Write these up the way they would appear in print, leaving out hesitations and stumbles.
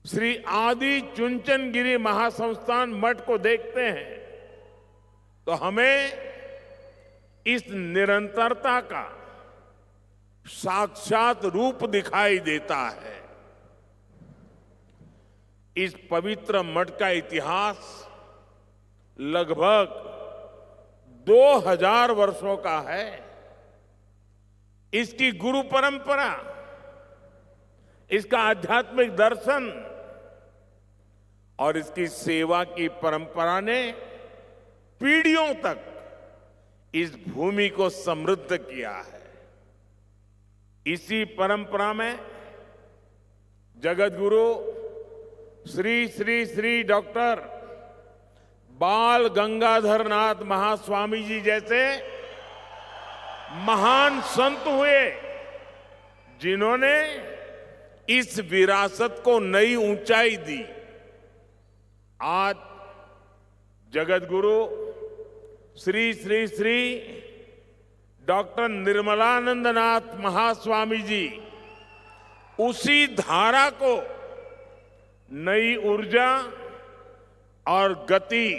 श्री आदि चुनचनगिरी महासंस्थान मठ को देखते हैं तो हमें इस निरंतरता का साक्षात रूप दिखाई देता है। इस पवित्र मठ का इतिहास लगभग 2000 वर्षों का है। इसकी गुरु परंपरा, इसका आध्यात्मिक दर्शन और इसकी सेवा की परंपरा ने पीढ़ियों तक इस भूमि को समृद्ध किया है। इसी परंपरा में जगत गुरु श्री श्री श्री डॉक्टर बाल गंगाधर नाथ महास्वामी जी जैसे महान संत हुए, जिन्होंने इस विरासत को नई ऊंचाई दी। आज जगत गुरु श्री श्री श्री डॉक्टर निर्मलानंद नाथ महास्वामी जी उसी धारा को नई ऊर्जा और गति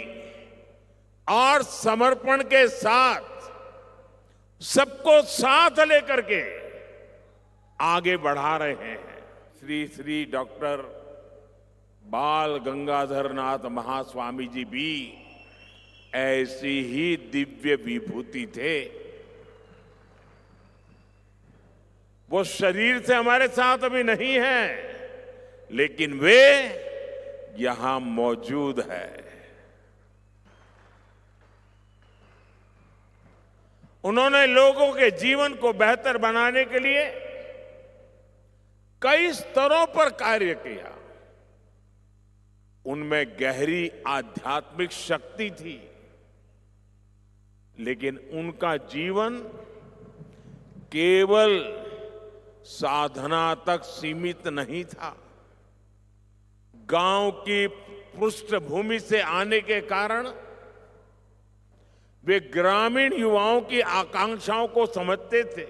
और समर्पण के साथ सबको साथ लेकर के आगे बढ़ा रहे हैं। श्री श्री डॉक्टर बाल गंगाधर नाथ महास्वामी जी भी ऐसी ही दिव्य विभूति थे। वो शरीर से हमारे साथ अभी नहीं है, लेकिन वे यहां मौजूद है। उन्होंने लोगों के जीवन को बेहतर बनाने के लिए कई स्तरों पर कार्य किया। उनमें गहरी आध्यात्मिक शक्ति थी, लेकिन उनका जीवन केवल साधना तक सीमित नहीं था। गांव की पृष्ठभूमि से आने के कारण वे ग्रामीण युवाओं की आकांक्षाओं को समझते थे,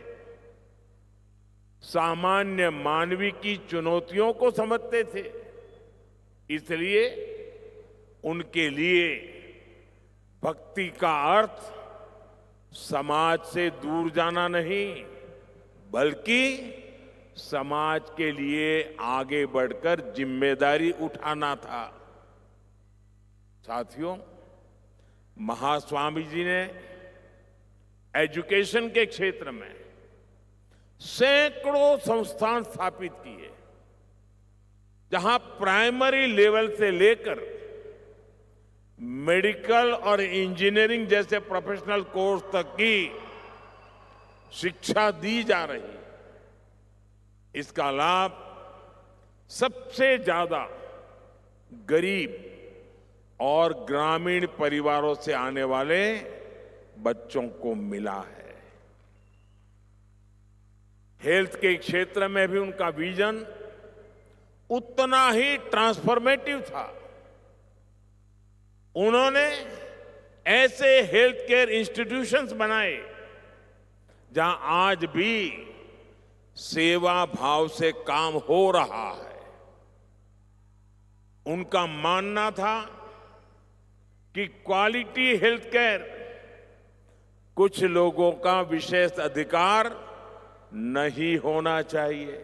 सामान्य मानवीय की चुनौतियों को समझते थे। इसलिए उनके लिए भक्ति का अर्थ समाज से दूर जाना नहीं, बल्कि समाज के लिए आगे बढ़कर जिम्मेदारी उठाना था। साथियों, महास्वामी जी ने एजुकेशन के क्षेत्र में सैकड़ों संस्थान स्थापित किए, जहां प्राइमरी लेवल से लेकर मेडिकल और इंजीनियरिंग जैसे प्रोफेशनल कोर्स तक की शिक्षा दी जा रही। इसका लाभ सबसे ज्यादा गरीब और ग्रामीण परिवारों से आने वाले बच्चों को मिला है। हेल्थ के क्षेत्र में भी उनका विजन उतना ही ट्रांसफॉर्मेटिव था। उन्होंने ऐसे हेल्थ केयर इंस्टीट्यूशंस बनाए जहां आज भी सेवा भाव से काम हो रहा है। उनका मानना था कि क्वालिटी हेल्थ केयर कुछ लोगों का विशेष अधिकार नहीं होना चाहिए,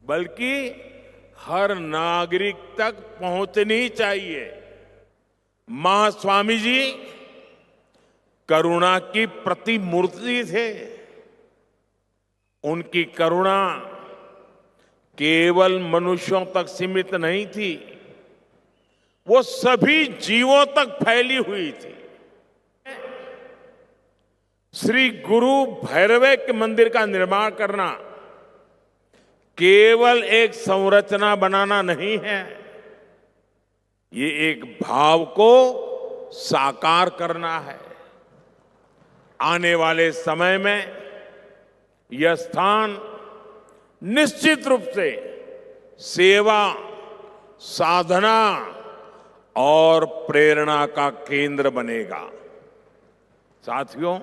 बल्कि हर नागरिक तक पहुंचनी चाहिए। महास्वामी जी करुणा की प्रतिमूर्ति थे। उनकी करुणा केवल मनुष्यों तक सीमित नहीं थी, वो सभी जीवों तक फैली हुई थी। श्री गुरु भैरवे मंदिर का निर्माण करना केवल एक संरचना बनाना नहीं है, ये एक भाव को साकार करना है। आने वाले समय में यह स्थान निश्चित रूप से सेवा, साधना और प्रेरणा का केंद्र बनेगा। साथियों,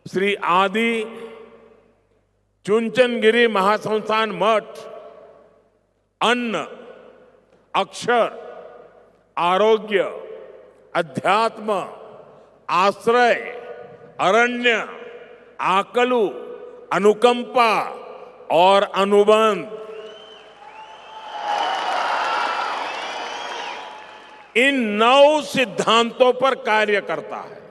श्री आदि चुनचनगिरी महासंस्थान मठ अन्न, अक्षर, आरोग्य, अध्यात्म, आश्रय, अरण्य, आकलु, अनुकंपा और अनुबंध, इन 9 सिद्धांतों पर कार्य करता है।